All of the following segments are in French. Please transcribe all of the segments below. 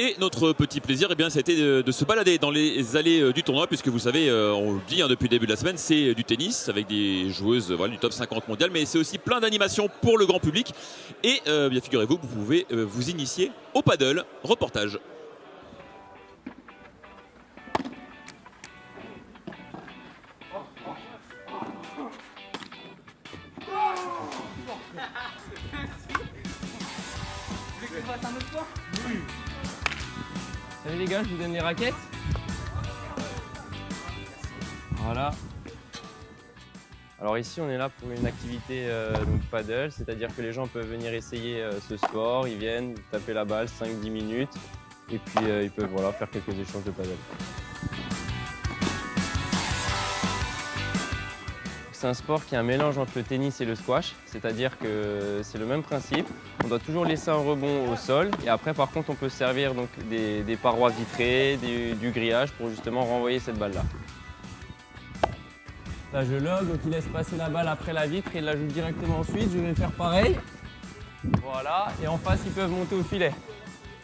Et notre petit plaisir, eh bien, ça a été de se balader dans les allées du tournoi, puisque vous savez, on le dit depuis le début de la semaine, c'est du tennis avec des joueuses voilà, du top 50 mondial, mais c'est aussi plein d'animations pour le grand public. Et bien figurez-vous, vous pouvez vous initier au paddle. Reportage. Oui. Salut les gars, je vous donne les raquettes. Voilà. Alors ici on est là pour une activité donc paddle, c'est-à-dire que les gens peuvent venir essayer ce sport, ils viennent taper la balle 5-10 minutes et puis ils peuvent voilà, faire quelques échanges de paddle. C'est un sport qui est un mélange entre le tennis et le squash, c'est-à-dire que c'est le même principe. On doit toujours laisser un rebond au sol et après par contre on peut se servir donc, des parois vitrées, du grillage pour justement renvoyer cette balle-là. Là je log, donc il laisse passer la balle après la vitre et il la joue directement ensuite. Je vais faire pareil. Voilà, et en face ils peuvent monter au filet.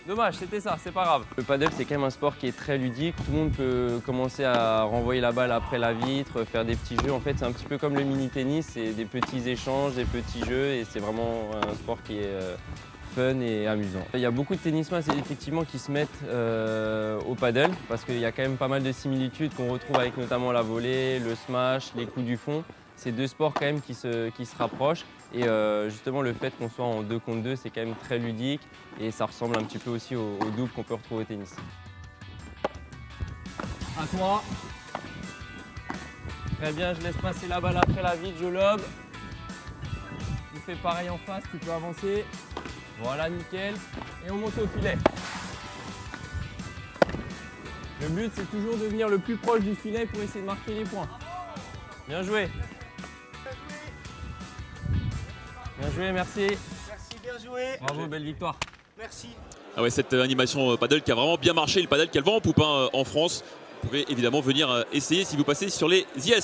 Dommage, c'était ça, c'est pas grave. Le paddle, c'est quand même un sport qui est très ludique. Tout le monde peut commencer à renvoyer la balle après la vitre, faire des petits jeux. En fait, c'est un petit peu comme le mini-tennis, c'est des petits échanges, des petits jeux et c'est vraiment un sport qui est fun et amusant. Il y a beaucoup de tennisman effectivement qui se mettent au paddle parce qu'il y a quand même pas mal de similitudes qu'on retrouve avec notamment la volée, le smash, les coups du fond. C'est deux sports quand même qui se rapprochent et justement le fait qu'on soit en 2 contre 2 c'est quand même très ludique et ça ressemble un petit peu aussi au double qu'on peut retrouver au tennis. À toi. Très bien, je laisse passer la balle après la vitre, je lobe. Tu fais pareil en face, tu peux avancer. Voilà, nickel. Et on monte au filet. Le but c'est toujours de venir le plus proche du filet pour essayer de marquer les points. Bien joué. Bien joué, merci. Merci, bien joué. Bravo, belle victoire. Merci. Ah ouais, cette animation paddle qui a vraiment bien marché, le paddle qui a le vent en poupe en France. Vous pouvez évidemment venir essayer si vous passez sur les IS.